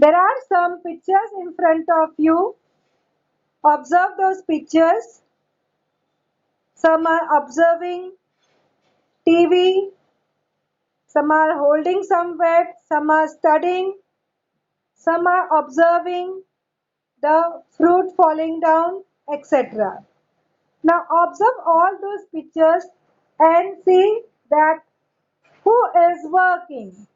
There are some pictures in front of you. Observe those pictures. Some are observing TV, some are holding some weight, some are studying, some are observing the fruit falling down, etc. Now observe all those pictures and see that who is working.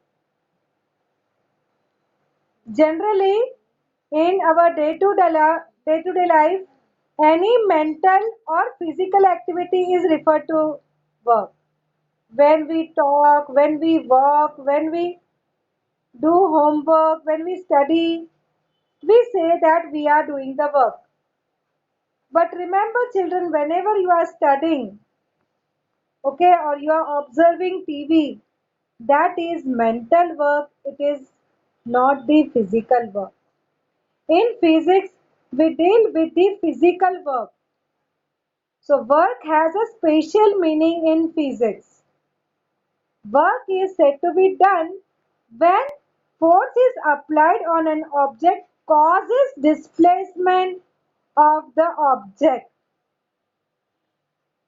Generally, in our day-to-day life, any mental or physical activity is referred to work. When we talk, when we walk, when we do homework, when we study, we say that we are doing the work. But remember, children, whenever you are studying, okay, or you are observing TV, that is mental work, it is not the physical work. In physics, we deal with the physical work. So, work has a special meaning in physics. Work is said to be done when force is applied on an object causes displacement of the object.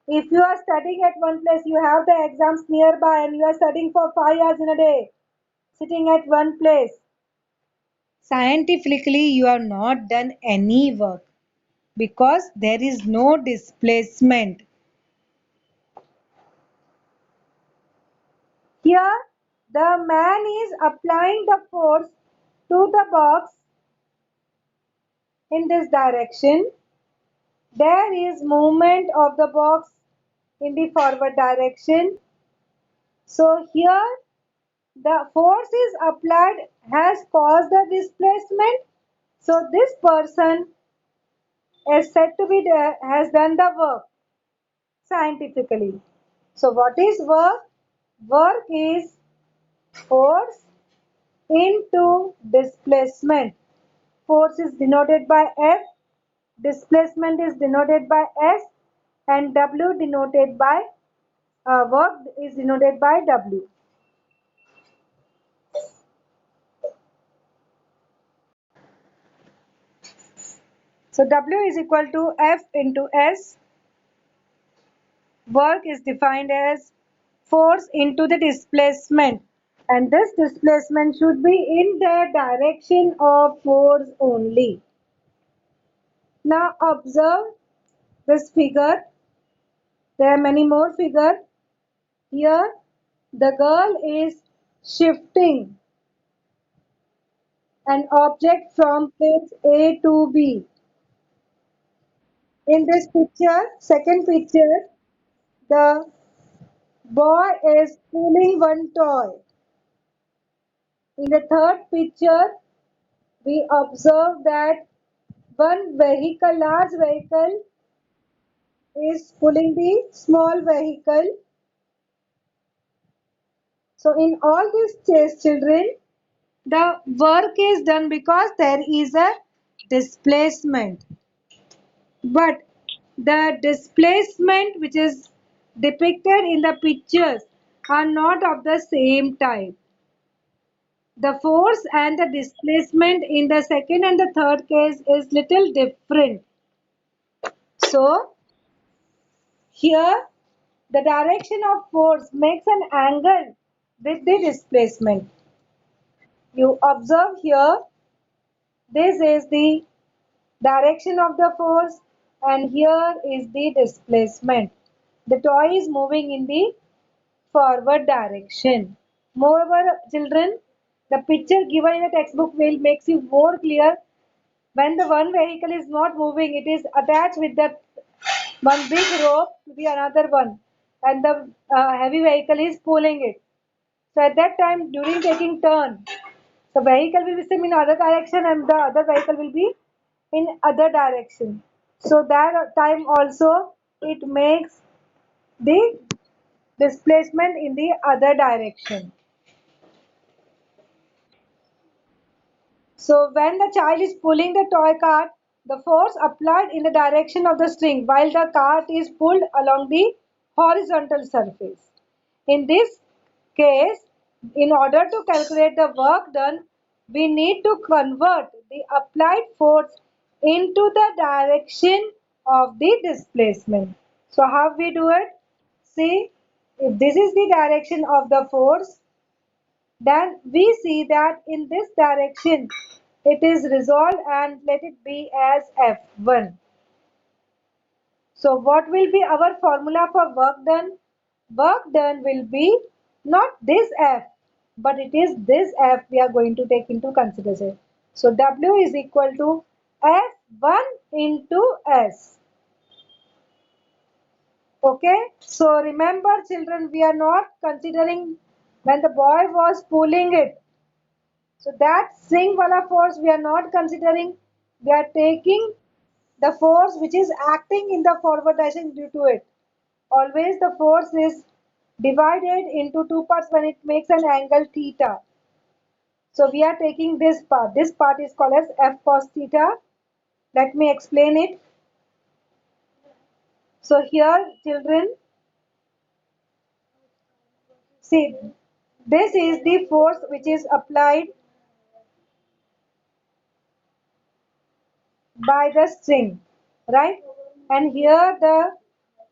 If you are studying at one place, you have the exams nearby and you are studying for 5 hours in a day, sitting at one place. Scientifically, you have not done any work because there is no displacement. Here, the man is applying the force to the box in this direction. There is movement of the box in the forward direction. So here the force is applied has caused the displacement. So this person is said to be has done the work scientifically. So what is work? Work is force into displacement. Force is denoted by F, displacement is denoted by S, and W denoted by work is denoted by W. So W is equal to F into S. Work is defined as force into the displacement, and this displacement should be in the direction of force only. Now observe this figure. There are many more figures. Here the girl is shifting an object from place A to B. In this picture, second picture, the boy is pulling one toy. In the third picture, we observe that one vehicle, large vehicle, is pulling the small vehicle. So in all these chase children, the work is done because there is a displacement. But the displacement which is depicted in the pictures are not of the same type. The force and the displacement in the second and the third case is little different. So here the direction of force makes an angle with the displacement. You observe here, this is the direction of the force and here is the displacement. The toy is moving in the forward direction. Moreover, children, the picture given in the textbook will makes you more clear. When the one vehicle is not moving, it is attached with that one big rope to the another one, and the heavy vehicle is pulling it. So at that time, during taking turn, the vehicle will be same in other direction and the other vehicle will be in other direction. So that time also it makes the displacement in the other direction. So when the child is pulling the toy cart, the force applied in the direction of the string while the cart is pulled along the horizontal surface. In this case, in order to calculate the work done, we need to convert the applied force into the direction of the displacement. So how we do it? See, if this is the direction of the force, then we see that in this direction it is resolved and let it be as F1. So what will be our formula for work done? Work done will be not this F, but it is this F we are going to take into consideration. So W is equal to F1 into S. Okay, so remember children, we are not considering when the boy was pulling it. So that swing wala force we are not considering. We are taking the force which is acting in the forward direction due to it. Always the force is divided into two parts when it makes an angle theta. So we are taking this part. This part is called as F cos theta. Let me explain it. So here children, see, this is the force which is applied by the string, right? And here the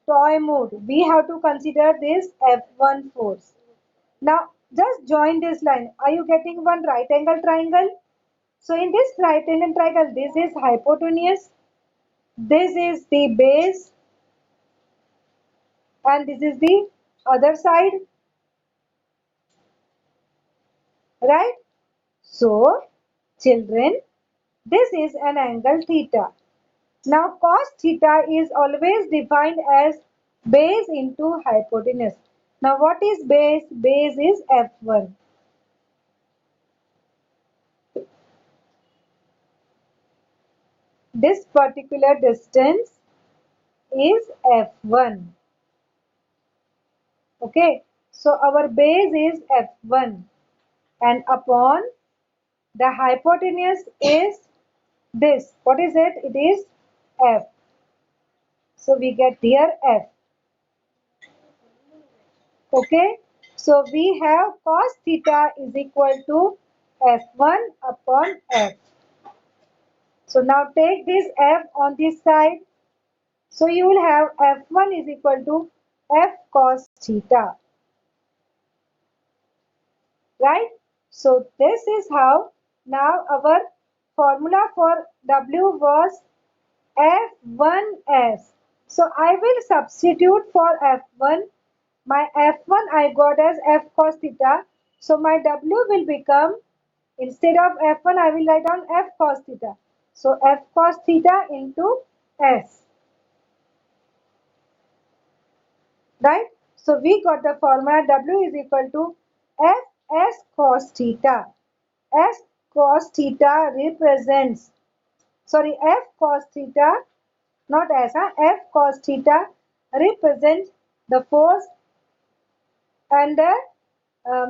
toy mode. We have to consider this F1 force. Now just join this line. Are you getting one right angle triangle? So in this right angle triangle, this is hypotenuse, this is the base, and this is the other side, right? So children, this is an angle theta. Now cos theta is always defined as base into hypotenuse. Now what is base? Base is F1. This particular distance is F1. Okay, so our base is F1 and upon the hypotenuse is this. What is it? It is F. So we get here F. Okay, so we have cos theta is equal to F1 upon F. So now take this F on this side. So you will have F1 is equal to F cos theta. Right? So this is how now our formula for W was F1S. So I will substitute for F1. My F1 I got as F cos theta. So my W will become, instead of F1 I will write down F cos theta. So F cos theta into S. Right? So we got the formula W is equal to Fs cos theta. S cos theta represents, sorry, F cos theta, not S, F cos theta represents the force and the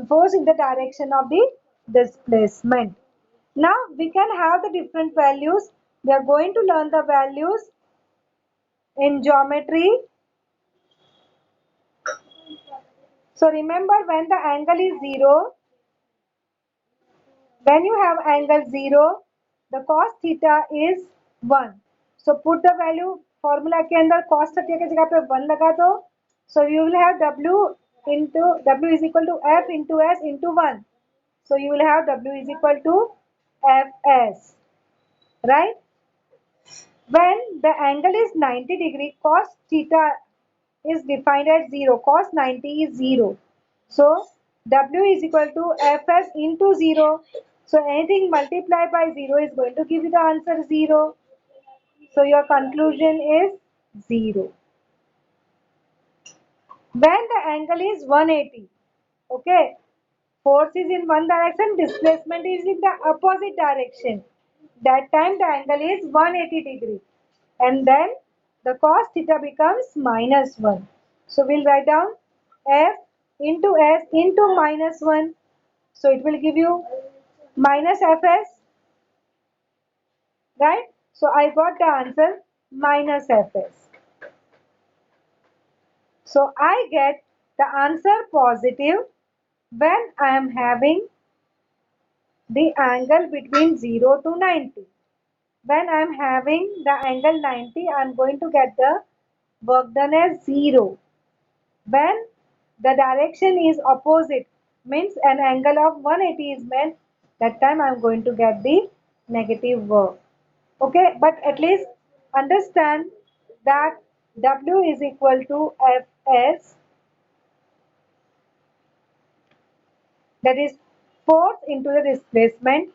force in the direction of the displacement. Now we can have the different values. We are going to learn the values in geometry. So remember, when the angle is 0, when you have angle 0, the cos theta is 1. So put the value formula के अंदर cos theta की जगह पे 1 लगा दो. So you will have W is equal to F into S into 1. So you will have W is equal to Fs. Right? When the angle is 90 degree, cos theta is defined as 0. Cos 90 is 0. So W is equal to Fs into 0. So anything multiplied by 0 is going to give you the answer 0. So your conclusion is 0. When the angle is 180, okay, force is in one direction, displacement is in the opposite direction. That time the angle is 180 degree. And then the cos theta becomes minus 1. So we'll write down F into S into minus 1. So it will give you minus Fs, right? So I got the answer minus Fs. So I get the answer positive when I am having the angle between 0 to 90. When I am having the angle 90, I am going to get the work done as 0. When the direction is opposite, means an angle of 180 is meant, that time I am going to get the negative work. Okay, but at least understand that W is equal to Fs, that is force into the displacement.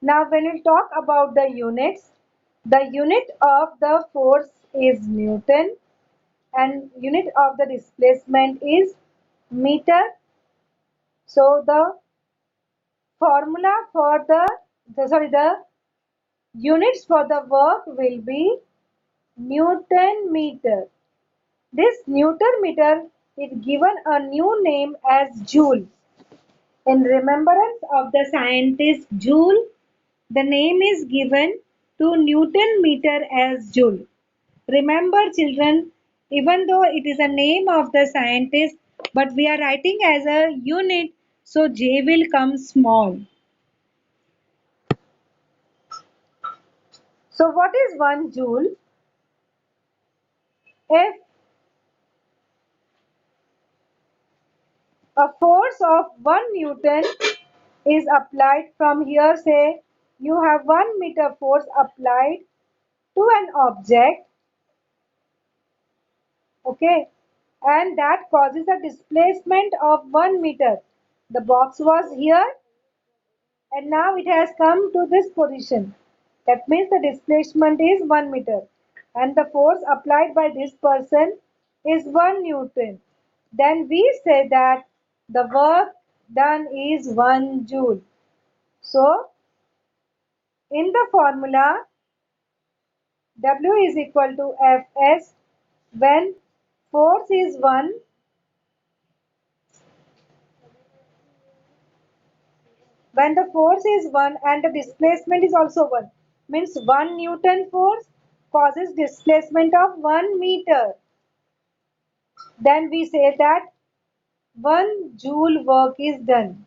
Now when we talk about the units, the unit of the force is Newton and unit of the displacement is meter. So the formula for the units for the work will be Newton meter. This Newton meter is given a new name as Joule. In remembrance of the scientist Joule, the name is given to Newton meter as Joule. Remember children, even though it is a name of the scientist, but we are writing as a unit, so J will come small. So what is 1 joule? If a force of 1 Newton is applied from here, say you have 1 meter force applied to an object, okay, and that causes a displacement of 1 meter. The box was here and now it has come to this position. That means the displacement is 1 meter and the force applied by this person is 1 Newton. Then we say that the work done is 1 joule. So in the formula W is equal to Fs, when force is 1, when the force is 1 and the displacement is also 1, means 1 Newton force causes displacement of 1 meter. Then we say that 1 joule work is done.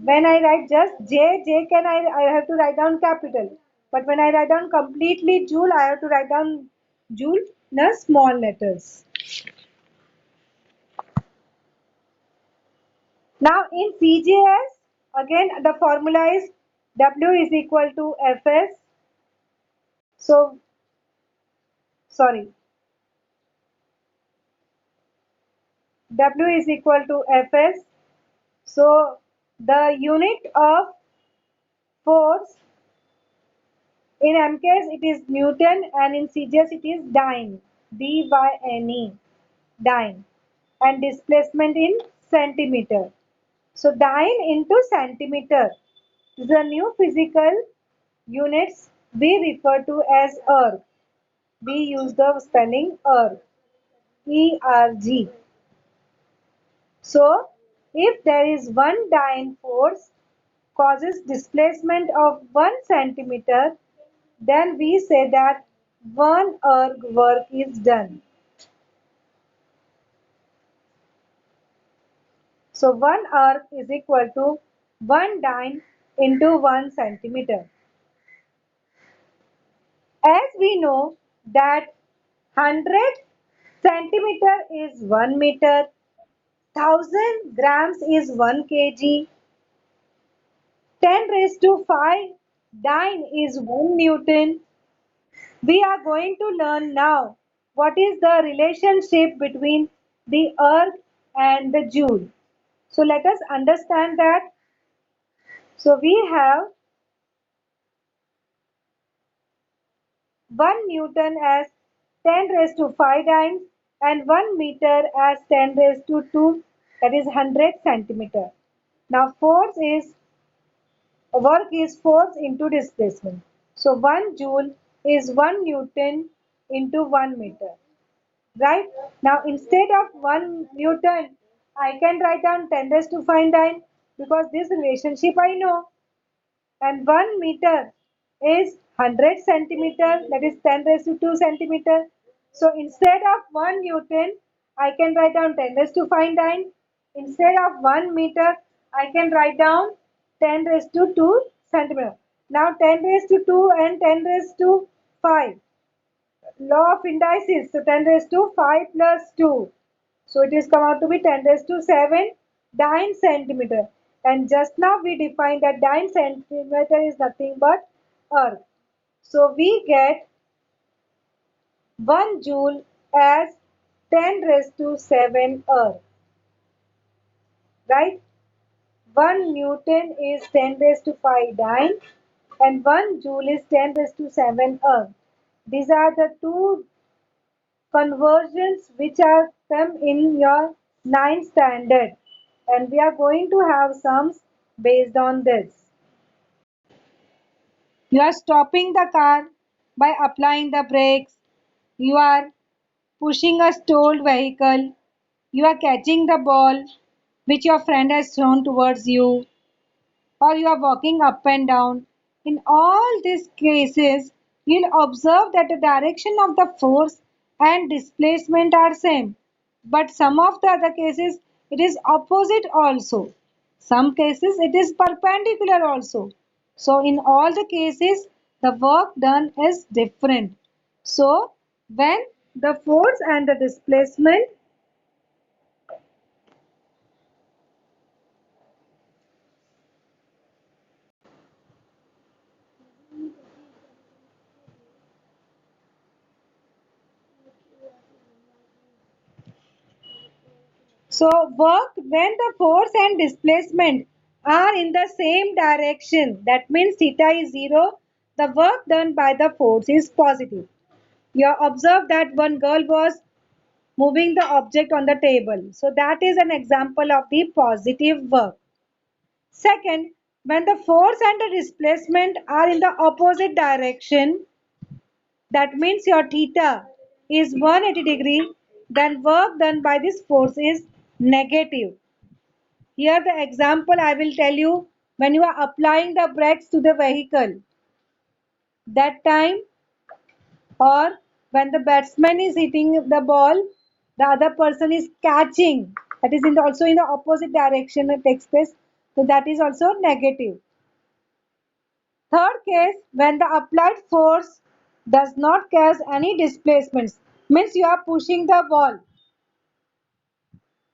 When I write just J I have to write down capital. But when I write down completely joule, I have to write down joule in a small letters. Now in CJS, again the formula is W is equal to Fs. So, sorry, W is equal to Fs. So, the unit of force in MKS it is Newton and in CJS it is dyne, D-Y-N-E, dyne, and displacement in centimeter. So, dyne into centimeter is a new physical units we refer to as erg. We use the spelling erg, E-R-G. So, if there is one dyne force causes displacement of 1 centimeter, then we say that 1 erg work is done. So, 1 erg is equal to 1 dyne into 1 centimeter. As we know that 100 centimeter is 1 meter, 1000 grams is 1 kg, 10 raised to 5 dyne is 1 Newton. We are going to learn now what is the relationship between the erg and the joule. So let us understand that. So we have 1 Newton as 10 raised to 5 dynes and 1 meter as 10 raised to 2, that is 100 centimeter. Now force is work is force into displacement. So 1 joule is 1 Newton into 1 meter. Right? Now instead of 1 Newton, I can write down 10 raised to 5 dyne because this relationship I know. And 1 meter is 100 centimeter, that is 10 raised to 2 centimeter. So instead of 1 Newton, I can write down 10 raised to 5 dyne. Instead of 1 meter, I can write down 10 raised to 2 centimeter. Now 10 raised to 2 and 10 raised to 5. Law of indices. So 10 raised to 5 plus 2. So it is come out to be 10 raised to 7 dyne centimeter. And just now we defined that dyne centimeter is nothing but earth. So we get 1 joule as 10 raised to 7 earth. Right? 1 Newton is 10 raised to 5 dyne and 1 joule is 10 raised to 7 earth. These are the two conversions which are come in your 9th standard, and we are going to have sums based on this. You are stopping the car by applying the brakes. You are pushing a stalled vehicle. You are catching the ball which your friend has thrown towards you, or you are walking up and down. In all these cases, you'll observe that the direction of the force and displacement are same. But some of the other cases, it is opposite also. Some cases, it is perpendicular also. So in all the cases, the work done is different. So when the force and the displacement. So work when the force and displacement are in the same direction, that means theta is 0, the work done by the force is positive. You observe that one girl was moving the object on the table. So that is an example of the positive work. Second, when the force and the displacement are in the opposite direction, that means your theta is 180 degree, then work done by this force is negative. Here the example I will tell you, when you are applying the brakes to the vehicle, that time, or when the batsman is hitting the ball, the other person is catching, that is also in the opposite direction it takes place, so that is also negative. Third case, when the applied force does not cause any displacements, means you are pushing the ball,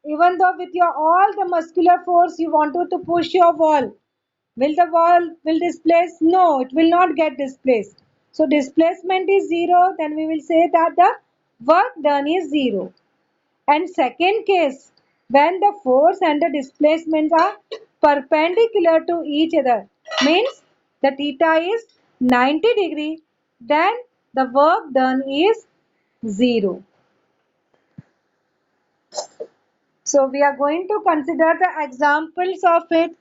even though with your all the muscular force you wanted to push your ball. Will the ball will displace? No, it will not get displaced. So displacement is 0, then we will say that the work done is 0. And second case, when the force and the displacement are perpendicular to each other, means the theta is 90 degree, then the work done is 0. So we are going to consider the examples of it.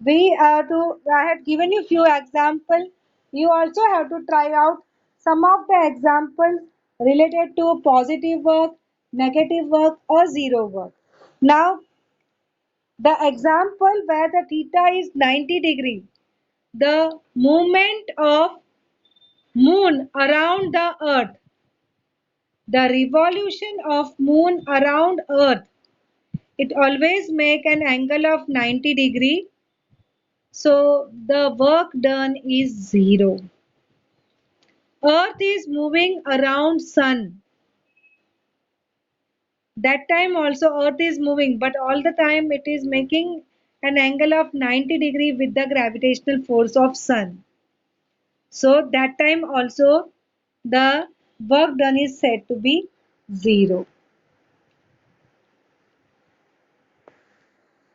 I had given you few examples. You also have to try out some of the examples related to positive work, negative work or zero work. Now the example where the theta is 90 degree, the movement of moon around the earth, the revolution of moon around earth, it always make an angle of 90 degree. So the work done is 0. Earth is moving around sun. That time also earth is moving, but all the time it is making an angle of 90 degree with the gravitational force of sun. So that time also the work done is said to be 0.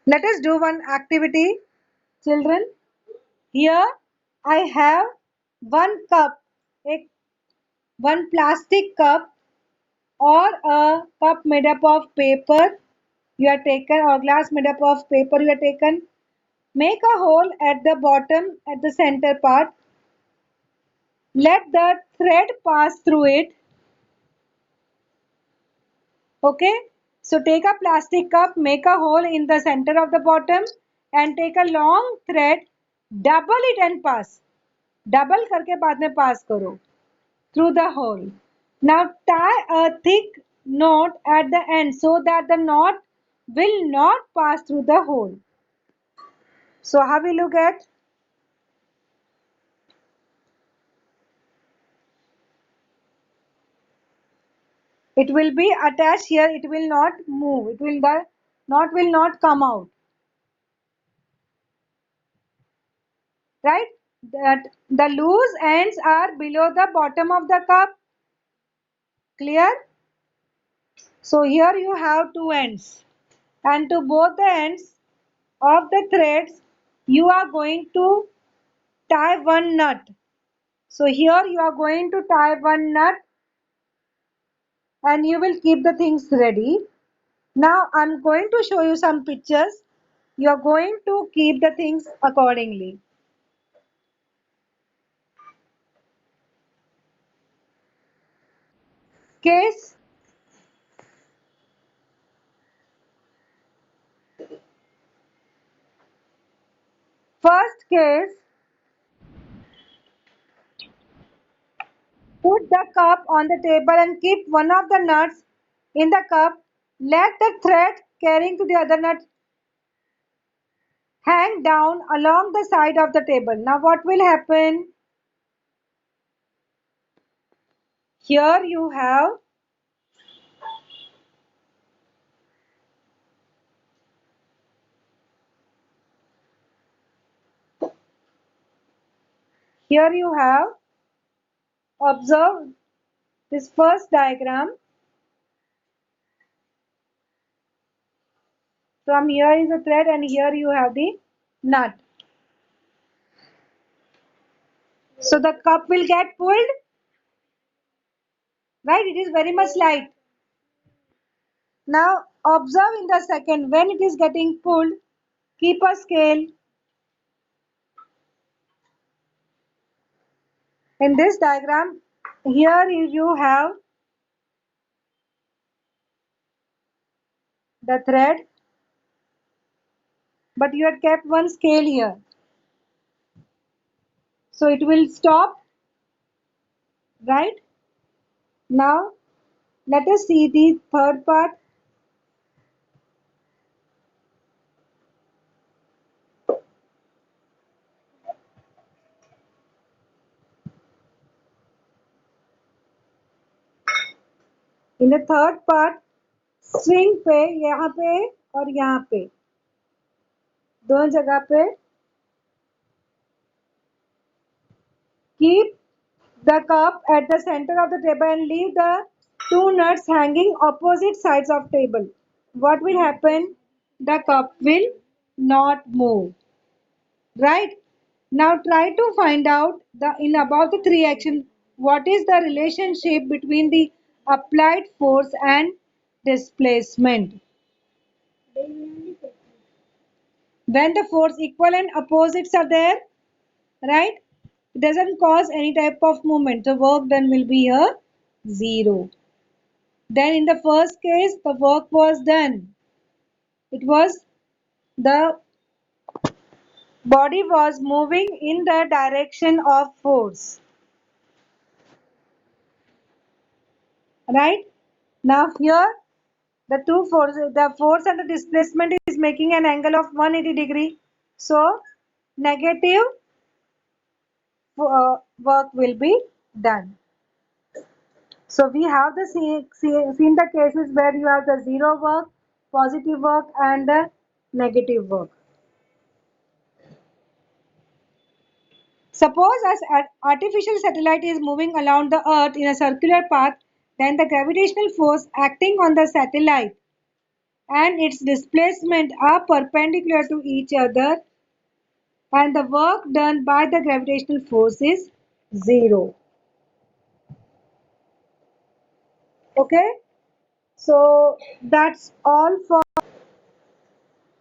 Let us do one activity, children. Here I have one cup, one plastic cup or a cup made up of paper you are taken, or glass made up of paper you are taken. Make a hole at the bottom at the center part. Let the thread pass through it. Okay. So take a plastic cup, make a hole in the center of the bottom and take a long thread, double it and pass. Double करके बाद में pass करो through the hole. Now tie a thick knot at the end so that the knot will not pass through the hole. So how we look at? It will be attached here. It will not move. It will not come out. Right? That the loose ends are below the bottom of the cup. Clear? So here you have two ends. And to both the ends of the threads, you are going to tie one nut. So here you are going to tie one nut and you will keep the things ready. Now I'm going to show you some pictures. You are going to keep the things accordingly. Case First case, put the cup on the table and keep one of the nuts in the cup. Let the thread carrying to the other nut hang down along the side of the table. Now what will happen? Here you have here you have observe this first diagram. From here is a thread and here you have the nut. So the cup will get pulled, right? It is very much light. Now observe in the second, when it is getting pulled, keep a scale. In this diagram, here you have the thread, but you had kept one scale here. So it will stop, right? Now let us see the third part. In the third part, swing पे यहाँ पे और यहाँ पे दोनों जगह पे keep the cup at the center of the table and leave the two nuts hanging opposite sides of table. What will happen? The cup will not move. Right? Now try to find out the in above the three action what is the relationship between the applied force and displacement. When the force equal and opposites are there, right? It doesn't cause any type of movement. The work done will be a zero. Then in the first case, the work was done. It was the body was moving in the direction of force. Right? Now here the force and the displacement is making an angle of 180 degree. So negative work will be done. So we have seen the cases where you have the zero work, positive work and the negative work. Suppose as artificial satellite is moving around the earth in a circular path, then the gravitational force acting on the satellite and its displacement are perpendicular to each other and the work done by the gravitational force is zero. Okay, so that's all for